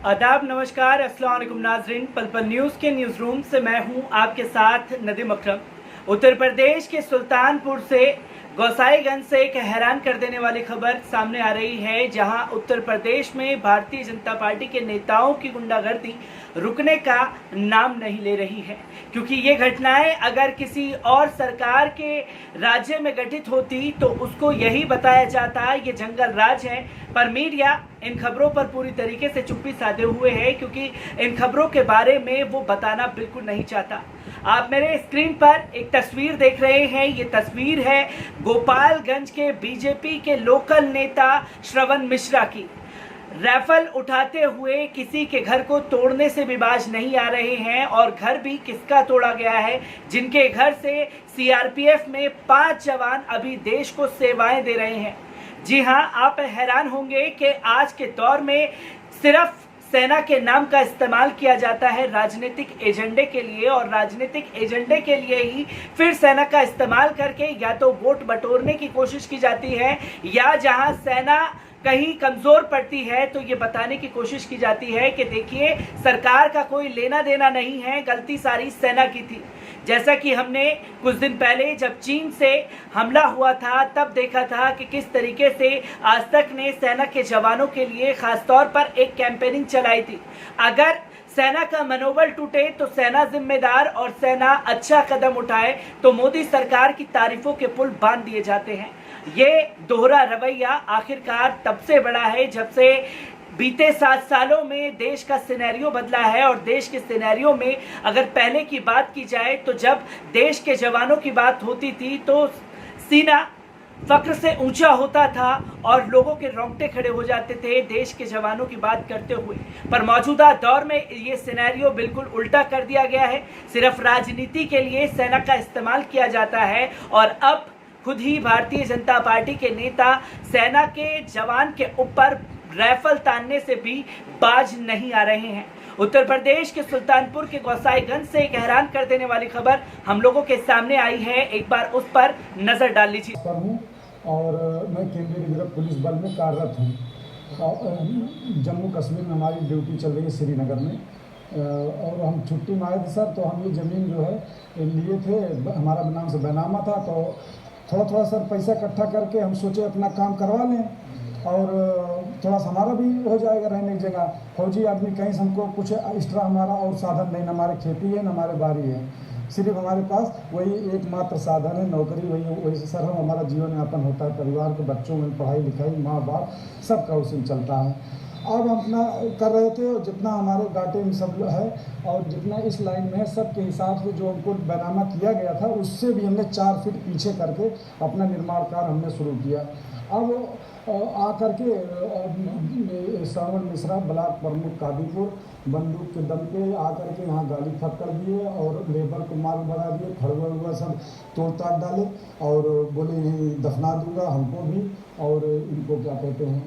आदाब, नमस्कार, अस्सलाम वालेकुम नाज़रीन। पल पल न्यूज़ के न्यूज़ रूम से मैं हूं आपके साथ नदीम अकरम। उत्तर प्रदेश के सुल्तानपुर से गोसाईगंज से एक हैरान कर देने वाली खबर सामने आ रही है, जहां उत्तर प्रदेश में भारतीय जनता पार्टी के नेताओं की गुंडागर्दी रुकने का नाम नहीं ले रही है। क्योंकि ये घटनाएं अगर किसी और सरकार के राज्य में घटित होती तो उसको यही बताया जाता ये जंगल राज है, पर मीडिया इन खबरों पर पूरी तरीके से चुप्पी साधे हुए है, क्योंकि इन खबरों के बारे में वो बताना बिल्कुल नहीं चाहता। आप मेरे स्क्रीन पर एक तस्वीर देख रहे हैं। ये तस्वीर है गोपालगंज के बीजेपी के लोकल नेता श्रवण मिश्रा की। राइफल उठाते हुए किसी के घर को तोड़ने से भी बाज नहीं आ रहे हैं, और घर भी किसका तोड़ा गया है, जिनके घर से सीआरपीएफ में 5 जवान अभी देश को सेवाएं दे रहे हैं। जी हां, आप हैरान होंगे कि आज के दौर में सिर्फ सेना के नाम का इस्तेमाल किया जाता है राजनीतिक एजेंडे के लिए, और राजनीतिक एजेंडे के लिए ही फिर सेना का इस्तेमाल करके या तो वोट बटोरने की कोशिश की जाती है, या जहां सेना कहीं कमजोर पड़ती है तो ये बताने की कोशिश की जाती है कि देखिए, सरकार का कोई लेना देना नहीं है, गलती सारी सेना की थी। जैसा कि हमने कुछ दिन पहले जब चीन से हमला हुआ था तब देखा था कि किस तरीके से आज तक ने सेना के जवानों के लिए खासतौर पर एक कैंपेनिंग चलाई थी। अगर सेना का मनोबल टूटे तो सेना जिम्मेदार, और सेना अच्छा कदम उठाए तो मोदी सरकार की तारीफों के पुल बांध दिए जाते हैं। ये दोहरा रवैया आखिरकार तब से बड़ा है जब से बीते 7 सालों में देश का सिनेरियो बदला है। और देश के सिनेरियो में अगर पहले की बात की जाए तो जब देश के जवानों की बात होती थी तो सीना फक्र से ऊंचा होता था और लोगों के रोंगटे खड़े हो जाते थे देश के जवानों की बात करते हुए। पर मौजूदा दौर में ये सिनेरियो बिल्कुल उल्टा कर दिया गया है। सिर्फ राजनीति के लिए सेना का इस्तेमाल किया जाता है, और अब खुद ही भारतीय जनता पार्टी के नेता सेना के जवान के ऊपर राइफल तानने से भी बाज नहीं आ रहे हैं। उत्तर प्रदेश के सुल्तानपुर के गोसाईगंज से एक हैरान कर देने वाली खबर हम लोगों के सामने आई है, एक बार उस पर नजर डाल लीजिए। और मैं केंद्रीय रिजर्व पुलिस बल में कार्यरत हूँ। जम्मू कश्मीर में हमारी ड्यूटी चल रही है श्रीनगर में, और हम छुट्टी में आए थे सर। तो हम ये ज़मीन जो है लिए थे, हमारा नाम से बैनामा था, तो थोड़ा सर पैसा इकट्ठा करके हम सोचे अपना काम करवा लें, और थोड़ा सा हमारा भी हो जाएगा रहने की जगह। फौजी आदमी कहीं से हमको कुछ एक्स्ट्रा हमारा और साधन नहीं, न हमारे खेती है न हमारे बारी है, सिर्फ हमारे पास वही एकमात्र साधन है नौकरी। वही से सर हम हमारा जीवन यापन होता है, परिवार के बच्चों में पढ़ाई लिखाई, माँ बाप सबका उसी में चलता है। अब हम अपना कर रहे थे, और जितना हमारे घाटे में सब है और जितना इस लाइन में है सब के हिसाब से जो हमको बैनामा किया गया था उससे भी हमने 4 फीट पीछे करके अपना निर्माण कार्य हमने शुरू किया। अब आकर के श्रवण मिश्रा ब्लॉक प्रमुख कादीपुर बंदूक के दम पे आकर के यहाँ गाली फक्कर दिए, और लेबर को माल बढ़ा दिए, खड़ुआ हुआ सब तोड़ ताड़ डाले, और बोले यहीं दफना दूंगा हमको भी। और इनको क्या कहते हैं,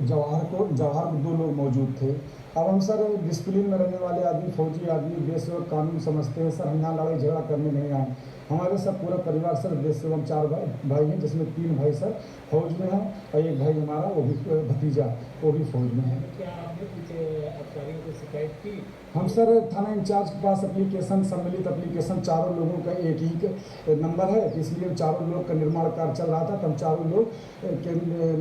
जवाहर में 2 लोग मौजूद थे। अब हम सर डिसिप्लिन में रहने वाले आदमी, फौजी आदमी, देश सेवक कानून समझते हैं सर। हम यहाँ लड़ाई झगड़ा करने नहीं आए। हमारे सब पूरा परिवार सर देश सेवक, हम 4 भाई हैं, जिसमें 3 भाई सर फौज में हैं, और एक भाई हमारा वो भी भतीजा वो भी फौज में है। क्या आपने कुछ अधिकारियों को शिकायत की? हम सर थाना इंचार्ज के पास एप्लीकेशन, सम्मिलित एप्लीकेशन, 4 लोगों का एक ही नंबर है, इसलिए 4 लोग का निर्माण कार्य चल रहा था। तो हम 4 लोग के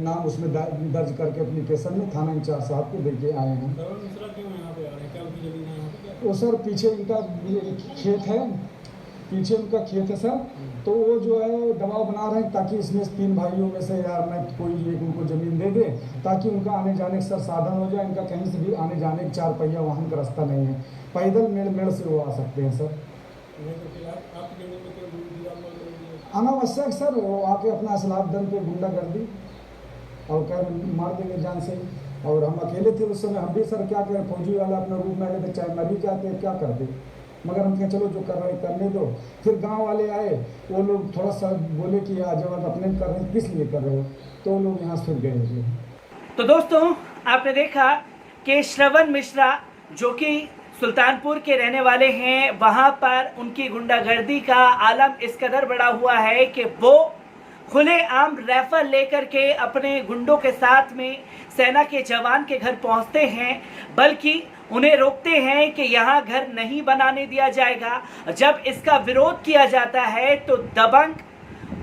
नाम उसमें दर्ज करके एप्लीकेशन में थाना इंचार्ज साहब को दे के आए हैं। मिश्रा क्यों यहाँ पे आ रहे हैं? क्या उनकी जमीन है यहाँ पे? वो सर पीछे उनका खेत है, पीछे उनका खेत है सर। तो वो जो है दबाव बना रहे हैं ताकि इसमें 3 भाइयों में से यार मैं कोई एक उनको ज़मीन दे दे, ताकि उनका आने जाने सर साधन हो जाए। इनका कहीं से भी आने जाने का 4 पहिया वाहन का रास्ता नहीं है, पैदल मेड़ से वो आ सकते हैं सर। अनावश्यक सर वो आके अपना असलाफ दल पे गुंडागर्दी और कह मार देंगे जान से। और हम अकेले थे उस समय, हम भी सर क्या करें, फौजी वाला अपना रूप में रहते, चाहे मर ही जाते, क्या करते। मगर हम कहें चलो जो कर रहे करने दो। फिर गांव वाले आए, वो लोग थोड़ा सा बोले कि जब आप अपने कर रहे हैं किस लिए कर रहे हो, तो वो लोग यहाँ से फिर गए। तो दोस्तों, आपने देखा कि श्रवण मिश्रा जो कि सुल्तानपुर के रहने वाले हैं, वहाँ पर उनकी गुंडागर्दी का आलम इस कदर बड़ा हुआ है कि वो खुलेआम राइफल लेकर के अपने गुंडों के साथ में सेना के जवान के घर पहुंचते हैं, बल्कि उन्हें रोकते हैं कि यहाँ घर नहीं बनाने दिया जाएगा। जब इसका विरोध किया जाता है तो दबंग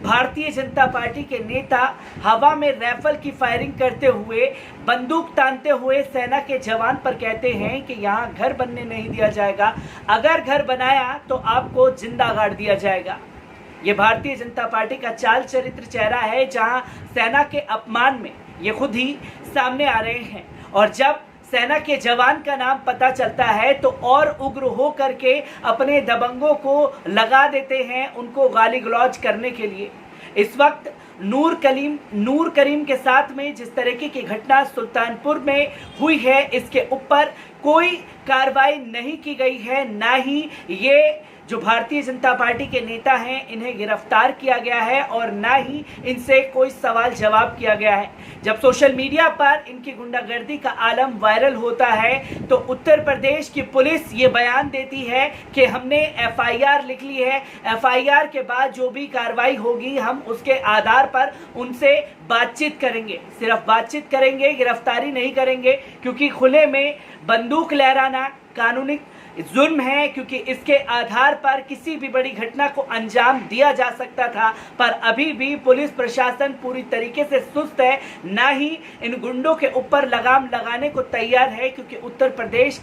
भारतीय जनता पार्टी के नेता हवा में राइफल की फायरिंग करते हुए, बंदूक तानते हुए सेना के जवान पर कहते हैं कि यहाँ घर बनने नहीं दिया जाएगा, अगर घर बनाया तो आपको जिंदा गाड़ दिया जाएगा। ये भारतीय जनता पार्टी का चाल चरित्र चेहरा है, जहां सेना के अपमान में ये खुद ही सामने आ रहे हैं। और जब सेना के जवान का नाम पता चलता है तो और उग्र हो करके अपने दबंगों को लगा देते हैं, उनको गाली गलौज करने के लिए। इस वक्त नूर करीम के साथ में जिस तरीके की घटना सुल्तानपुर में हुई है, इसके ऊपर कोई कार्रवाई नहीं की गई है, ना ही ये जो भारतीय जनता पार्टी के नेता हैं इन्हें गिरफ्तार किया गया है और ना ही इनसे कोई सवाल जवाब किया गया है। जब सोशल मीडिया पर इनकी गुंडागर्दी का आलम वायरल होता है तो उत्तर प्रदेश की पुलिस ये बयान देती है कि हमने एफआईआर लिख ली है, एफआईआर के बाद जो भी कार्रवाई होगी हम उसके आधार पर उनसे बातचीत करेंगे। सिर्फ बातचीत करेंगे, गिरफ्तारी नहीं करेंगे, क्योंकि खुले में बंदूक लहराना कानूनी जुर्म है, क्योंकि इसके आधार पर किसी भी बड़ी घटना को अंजाम दिया जा सकता था। पर अभी भी पुलिस प्रशासन पूरी तरीके से सुस्त है, ना ही इन गुंडों के ऊपर लगाम लगाने को तैयार है, क्योंकि उत्तर प्रदेश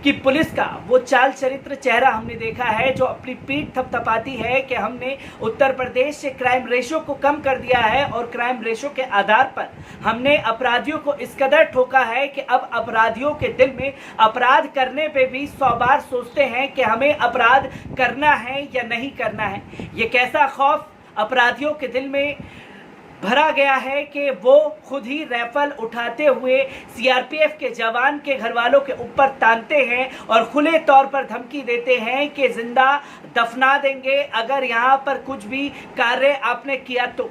कि पुलिस का वो चाल चरित्र चेहरा हमने देखा है जो अपनी पीठ थपथपाती है कि हमने उत्तर प्रदेश से क्राइम रेशो को कम कर दिया है और क्राइम रेशो के आधार पर हमने अपराधियों को इस कदर ठोका है कि अब अपराधियों के दिल में अपराध करने पे भी 100 बार सोचते हैं कि हमें अपराध करना है या नहीं करना है। ये कैसा खौफ अपराधियों के दिल में भरा गया है कि वो खुद ही राइफल उठाते हुए सीआरपीएफ के जवान के घर वालों के ऊपर तानते हैं और खुले तौर पर धमकी देते हैं कि जिंदा दफना देंगे अगर यहाँ पर कुछ भी कार्य आपने किया तो।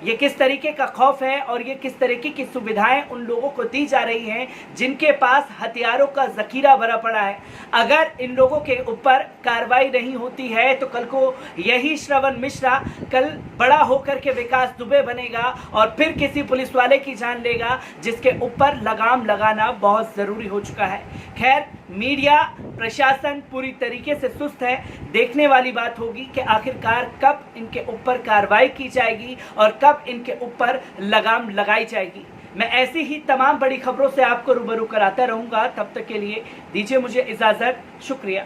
ये किस तरीके का खौफ है और ये किस तरीके की सुविधाएं उन लोगों को दी जा रही हैं जिनके पास हथियारों का जखीरा भरा पड़ा है। अगर इन लोगों के ऊपर कार्रवाई नहीं होती है तो कल को यही श्रवण मिश्रा कल बड़ा होकर के विकास दुबे बनेगा और फिर किसी पुलिस वाले की जान लेगा, जिसके ऊपर लगाम लगाना बहुत ज़रूरी हो चुका है। खैर, मीडिया प्रशासन पूरी तरीके से सुस्त है। देखने वाली बात होगी कि आखिरकार कब इनके ऊपर कार्रवाई की जाएगी और कब इनके ऊपर लगाम लगाई जाएगी। मैं ऐसी ही तमाम बड़ी खबरों से आपको रूबरू कराता रहूंगा। तब तक के लिए दीजिए मुझे इजाजत। शुक्रिया।